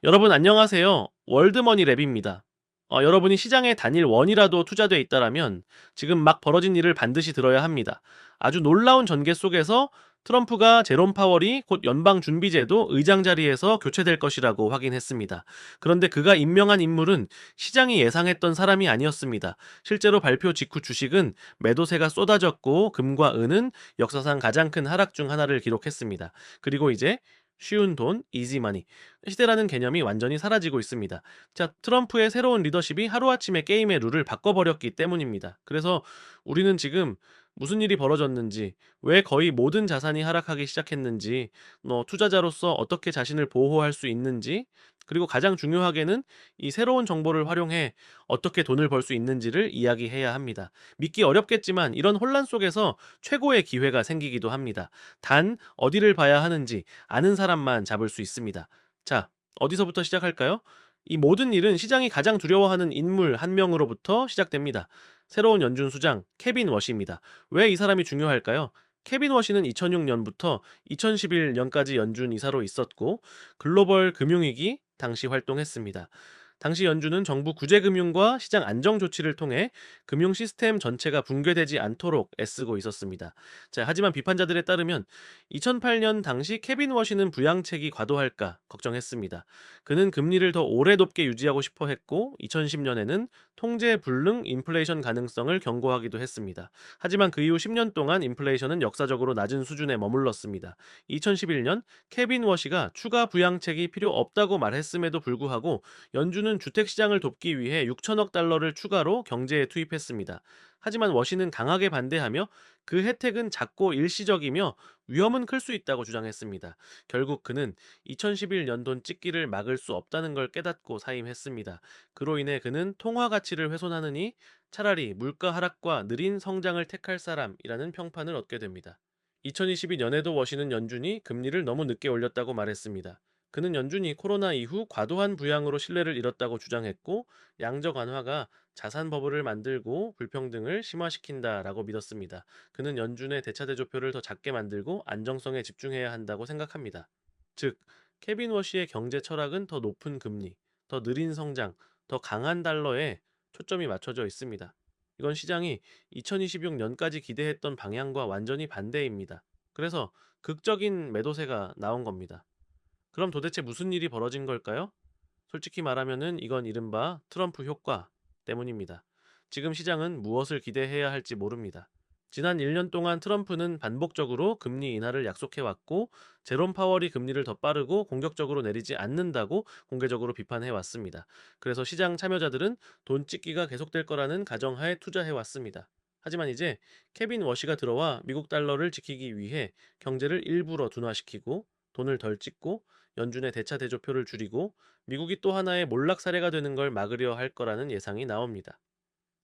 여러분 안녕하세요. 월드머니 랩입니다. 여러분이 시장에 단일 원이라도 투자돼 있다라면 지금 막 벌어진 일을 반드시 들어야 합니다. 아주 놀라운 전개 속에서 트럼프가 제롬 파월이 곧 연방준비제도 의장 자리에서 교체될 것이라고 확인했습니다. 그런데 그가 임명한 인물은 시장이 예상했던 사람이 아니었습니다. 실제로 발표 직후 주식은 매도세가 쏟아졌고 금과 은은 역사상 가장 큰 하락 중 하나를 기록했습니다. 그리고 이제 쉬운 돈, 이지머니. 시대라는 개념이 완전히 사라지고 있습니다. 자, 트럼프의 새로운 리더십이 하루아침에 게임의 룰을 바꿔버렸기 때문입니다. 그래서 우리는 지금 무슨 일이 벌어졌는지, 왜 거의 모든 자산이 하락하기 시작했는지, 투자자로서 어떻게 자신을 보호할 수 있는지, 그리고 가장 중요하게는 이 새로운 정보를 활용해 어떻게 돈을 벌 수 있는지를 이야기해야 합니다. 믿기 어렵겠지만 이런 혼란 속에서 최고의 기회가 생기기도 합니다. 단, 어디를 봐야 하는지 아는 사람만 잡을 수 있습니다. 자, 어디서부터 시작할까요? 이 모든 일은 시장이 가장 두려워하는 인물 한 명으로부터 시작됩니다. 새로운 연준 수장 케빈 워시입니다. 왜 이 사람이 중요할까요? 케빈 워시는 2006년부터 2011년까지 연준 이사로 있었고 글로벌 금융위기 당시 활동했습니다. 당시 연준은 정부 구제금융과 시장 안정 조치를 통해 금융 시스템 전체가 붕괴되지 않도록 애쓰고 있었습니다. 자, 하지만 비판자들에 따르면 2008년 당시 케빈 워시는 부양책이 과도할까 걱정했습니다. 그는 금리를 더 오래 높게 유지하고 싶어 했고 2010년에는 통제 불능 인플레이션 가능성을 경고하기도 했습니다. 하지만 그 이후 10년 동안 인플레이션은 역사적으로 낮은 수준에 머물렀습니다. 2011년 케빈 워시가 추가 부양책이 필요 없다고 말했음에도 불구하고 연준은 주택시장을 돕기 위해 6천억 달러를 추가로 경제에 투입했습니다. 하지만 워시는 강하게 반대하며 그 혜택은 작고 일시적이며 위험은 클 수 있다고 주장했습니다. 결국 그는 2011년돈 찍기를 막을 수 없다는 걸 깨닫고 사임했습니다. 그로 인해 그는 통화 가치를 훼손하느니 차라리 물가 하락과 느린 성장을 택할 사람이라는 평판을 얻게 됩니다. 2022년에도 워시는 연준이 금리를 너무 늦게 올렸다고 말했습니다. 그는 연준이 코로나 이후 과도한 부양으로 신뢰를 잃었다고 주장했고 양적 완화가 자산 버블을 만들고 불평등을 심화시킨다라고 믿었습니다. 그는 연준의 대차대조표를 더 작게 만들고 안정성에 집중해야 한다고 생각합니다. 즉, 케빈 워시의 경제 철학은 더 높은 금리, 더 느린 성장, 더 강한 달러에 초점이 맞춰져 있습니다. 이건 시장이 2026년까지 기대했던 방향과 완전히 반대입니다. 그래서 극적인 매도세가 나온 겁니다. 그럼 도대체 무슨 일이 벌어진 걸까요? 솔직히 말하면은 이건 이른바 트럼프 효과 때문입니다. 지금 시장은 무엇을 기대해야 할지 모릅니다. 지난 1년 동안 트럼프는 반복적으로 금리 인하를 약속해왔고, 제롬 파월이 금리를 더 빠르고 공격적으로 내리지 않는다고 공개적으로 비판해왔습니다. 그래서 시장 참여자들은 돈 찍기가 계속될 거라는 가정하에 투자해왔습니다. 하지만 이제 케빈 워시가 들어와 미국 달러를 지키기 위해 경제를 일부러 둔화시키고 돈을 덜 찍고 연준의 대차 대조표를 줄이고 미국이 또 하나의 몰락 사례가 되는 걸 막으려 할 거라는 예상이 나옵니다.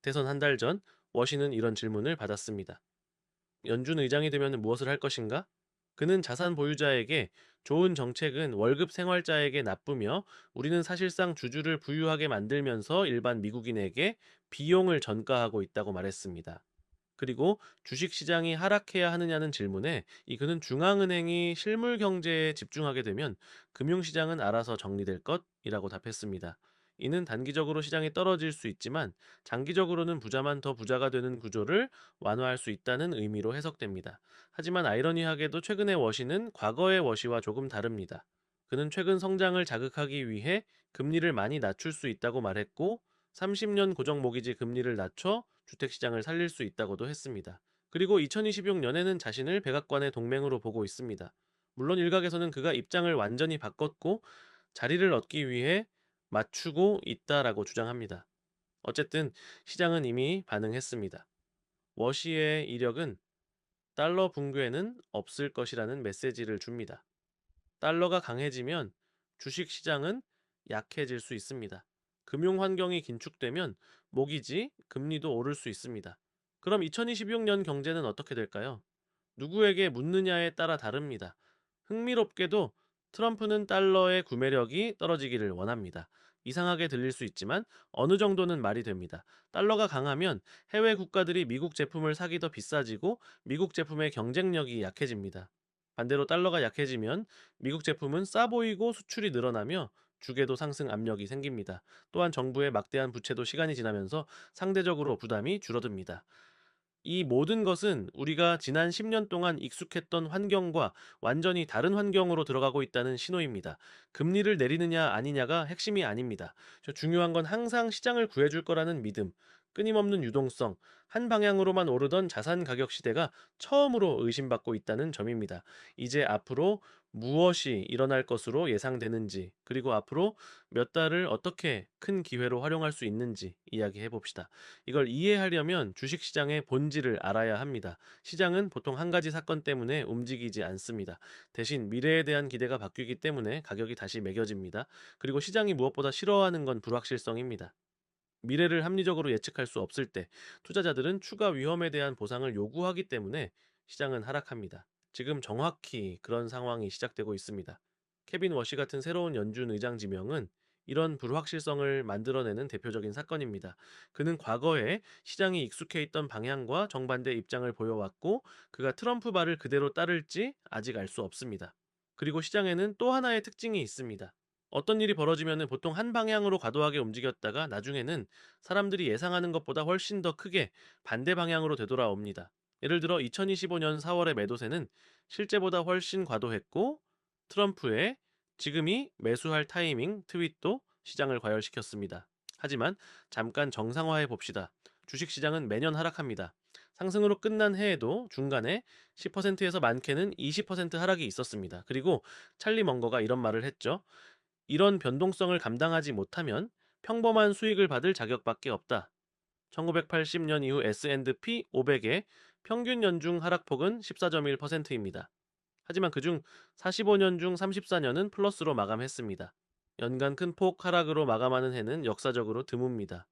대선 한 달 전 워시는 이런 질문을 받았습니다. 연준 의장이 되면 무엇을 할 것인가? 그는 자산 보유자에게 좋은 정책은 월급 생활자에게 나쁘며 우리는 사실상 주주를 부유하게 만들면서 일반 미국인에게 비용을 전가하고 있다고 말했습니다. 그리고 주식 시장이 하락해야 하느냐는 질문에 그는 중앙은행이 실물 경제에 집중하게 되면 금융시장은 알아서 정리될 것이라고 답했습니다. 이는 단기적으로 시장이 떨어질 수 있지만 장기적으로는 부자만 더 부자가 되는 구조를 완화할 수 있다는 의미로 해석됩니다. 하지만 아이러니하게도 최근의 워시는 과거의 워시와 조금 다릅니다. 그는 최근 성장을 자극하기 위해 금리를 많이 낮출 수 있다고 말했고 30년 고정 모기지 금리를 낮춰 주택시장을 살릴 수 있다고도 했습니다. 그리고 2026년에는 자신을 백악관의 동맹으로 보고 있습니다. 물론 일각에서는 그가 입장을 완전히 바꿨고 자리를 얻기 위해 맞추고 있다라고 주장합니다. 어쨌든 시장은 이미 반응했습니다. 워시의 이력은 달러 붕괴는 없을 것이라는 메시지를 줍니다. 달러가 강해지면 주식 시장은 약해질 수 있습니다. 금융 환경이 긴축되면 모기지, 금리도 오를 수 있습니다. 그럼 2026년 경제는 어떻게 될까요? 누구에게 묻느냐에 따라 다릅니다. 흥미롭게도 트럼프는 달러의 구매력이 떨어지기를 원합니다. 이상하게 들릴 수 있지만 어느 정도는 말이 됩니다. 달러가 강하면 해외 국가들이 미국 제품을 사기 더 비싸지고 미국 제품의 경쟁력이 약해집니다. 반대로 달러가 약해지면 미국 제품은 싸 보이고 수출이 늘어나며 주게도 상승 압력이 생깁니다. 또한 정부의 막대한 부채도 시간이 지나면서 상대적으로 부담이 줄어듭니다. 이 모든 것은 우리가 지난 10년 동안 익숙했던 환경과 완전히 다른 환경으로 들어가고 있다는 신호입니다. 금리를 내리느냐 아니냐가 핵심이 아닙니다. 중요한 건 항상 시장을 구해줄 거라는 믿음, 끊임없는 유동성, 한 방향으로만 오르던 자산 가격 시대가 처음으로 의심받고 있다는 점입니다. 이제 앞으로 무엇이 일어날 것으로 예상되는지, 그리고 앞으로 몇 달을 어떻게 큰 기회로 활용할 수 있는지 이야기해 봅시다. 이걸 이해하려면 주식시장의 본질을 알아야 합니다. 시장은 보통 한 가지 사건 때문에 움직이지 않습니다. 대신 미래에 대한 기대가 바뀌기 때문에 가격이 다시 매겨집니다. 그리고 시장이 무엇보다 싫어하는 건 불확실성입니다. 미래를 합리적으로 예측할 수 없을 때 투자자들은 추가 위험에 대한 보상을 요구하기 때문에 시장은 하락합니다. 지금 정확히 그런 상황이 시작되고 있습니다. 케빈 워시 같은 새로운 연준 의장 지명은 이런 불확실성을 만들어내는 대표적인 사건입니다. 그는 과거에 시장이 익숙해 있던 방향과 정반대 입장을 보여왔고, 그가 트럼프 발을 그대로 따를지 아직 알 수 없습니다. 그리고 시장에는 또 하나의 특징이 있습니다. 어떤 일이 벌어지면 보통 한 방향으로 과도하게 움직였다가 나중에는 사람들이 예상하는 것보다 훨씬 더 크게 반대 방향으로 되돌아옵니다. 예를 들어 2025년 4월의 매도세는 실제보다 훨씬 과도했고, 트럼프의 지금이 매수할 타이밍 트윗도 시장을 과열시켰습니다. 하지만 잠깐 정상화해 봅시다. 주식시장은 매년 하락합니다. 상승으로 끝난 해에도 중간에 10%에서 많게는 20% 하락이 있었습니다. 그리고 찰리 멍거가 이런 말을 했죠. 이런 변동성을 감당하지 못하면 평범한 수익을 받을 자격밖에 없다. 1980년 이후 S&P 500의 평균 연중 하락폭은 14.1%입니다. 하지만 그중 45년 중 34년은 플러스로 마감했습니다. 연간 큰 폭 하락으로 마감하는 해는 역사적으로 드뭅니다.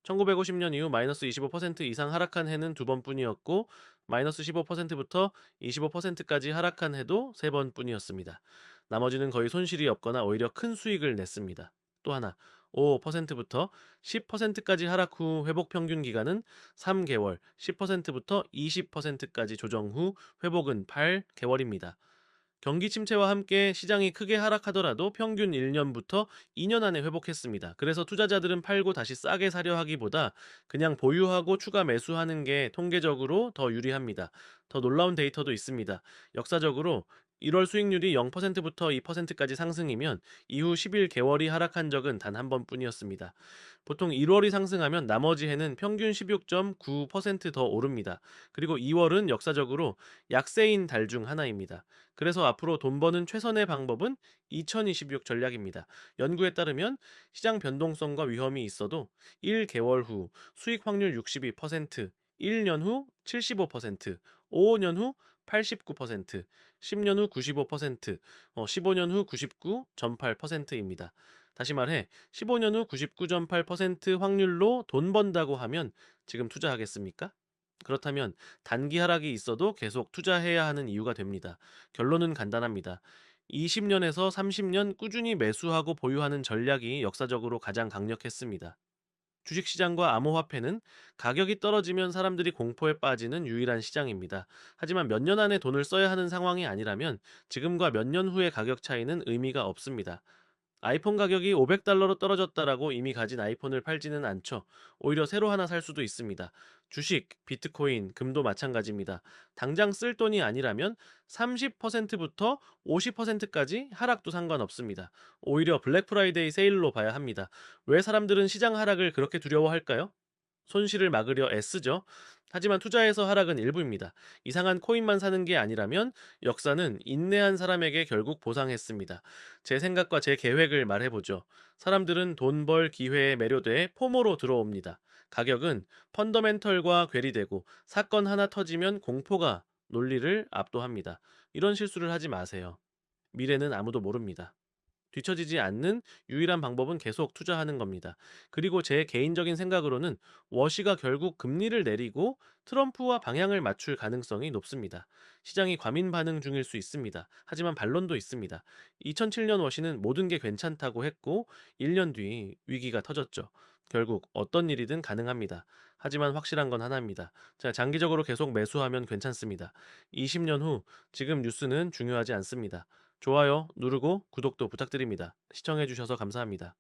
1950년 이후 마이너스 25% 이상 하락한 해는 두 번뿐이었고, 마이너스 15%부터 25%까지 하락한 해도 세 번뿐이었습니다. 나머지는 거의 손실이 없거나 오히려 큰 수익을 냈습니다. 또 하나, 5%부터 10%까지 하락 후 회복 평균 기간은 3개월, 10%부터 20%까지 조정 후 회복은 8개월입니다. 경기 침체와 함께 시장이 크게 하락하더라도 평균 1년부터 2년 안에 회복했습니다. 그래서 투자자들은 팔고 다시 싸게 사려 하기보다 그냥 보유하고 추가 매수하는 게 통계적으로 더 유리합니다. 더 놀라운 데이터도 있습니다. 역사적으로 1월 수익률이 0%부터 2%까지 상승이면 이후 11개월이 하락한 적은 단 한 번뿐이었습니다. 보통 1월이 상승하면 나머지 해는 평균 16.9%더 오릅니다. 그리고 2월은 역사적으로 약세인 달 중 하나입니다. 그래서 앞으로 돈 버는 최선의 방법은 2026 전략입니다. 연구에 따르면 시장 변동성과 위험이 있어도 1개월 후 수익 확률 62%, 1년 후 75%, 5년 후 89%, 10년 후 95%, 15년 후 99.8%입니다. 다시 말해 15년 후 99.8% 확률로 돈 번다고 하면 지금 투자하겠습니까? 그렇다면 단기 하락이 있어도 계속 투자해야 하는 이유가 됩니다. 결론은 간단합니다. 20년에서 30년 꾸준히 매수하고 보유하는 전략이 역사적으로 가장 강력했습니다. 주식시장과 암호화폐는 가격이 떨어지면 사람들이 공포에 빠지는 유일한 시장입니다. 하지만 몇 년 안에 돈을 써야 하는 상황이 아니라면 지금과 몇 년 후의 가격 차이는 의미가 없습니다. 아이폰 가격이 $500로 떨어졌다라고 이미 가진 아이폰을 팔지는 않죠. 오히려 새로 하나 살 수도 있습니다. 주식, 비트코인, 금도 마찬가지입니다. 당장 쓸 돈이 아니라면 30%부터 50%까지 하락도 상관없습니다. 오히려 블랙 프라이데이 세일로 봐야 합니다. 왜 사람들은 시장 하락을 그렇게 두려워할까요? 손실을 막으려 애쓰죠. 하지만 투자에서 하락은 일부입니다. 이상한 코인만 사는 게 아니라면 역사는 인내한 사람에게 결국 보상했습니다. 제 생각과 제 계획을 말해보죠. 사람들은 돈 벌 기회에 매료돼 포모로 들어옵니다. 가격은 펀더멘털과 괴리되고 사건 하나 터지면 공포가 논리를 압도합니다. 이런 실수를 하지 마세요. 미래는 아무도 모릅니다. 뒤처지지 않는 유일한 방법은 계속 투자하는 겁니다. 그리고 제 개인적인 생각으로는 워시가 결국 금리를 내리고 트럼프와 방향을 맞출 가능성이 높습니다. 시장이 과민 반응 중일 수 있습니다. 하지만 반론도 있습니다. 2007년 워시는 모든 게 괜찮다고 했고 1년 뒤 위기가 터졌죠. 결국 어떤 일이든 가능합니다. 하지만 확실한 건 하나입니다. 자, 장기적으로 계속 매수하면 괜찮습니다. 20년 후 지금 뉴스는 중요하지 않습니다. 좋아요 누르고 구독도 부탁드립니다. 시청해주셔서 감사합니다.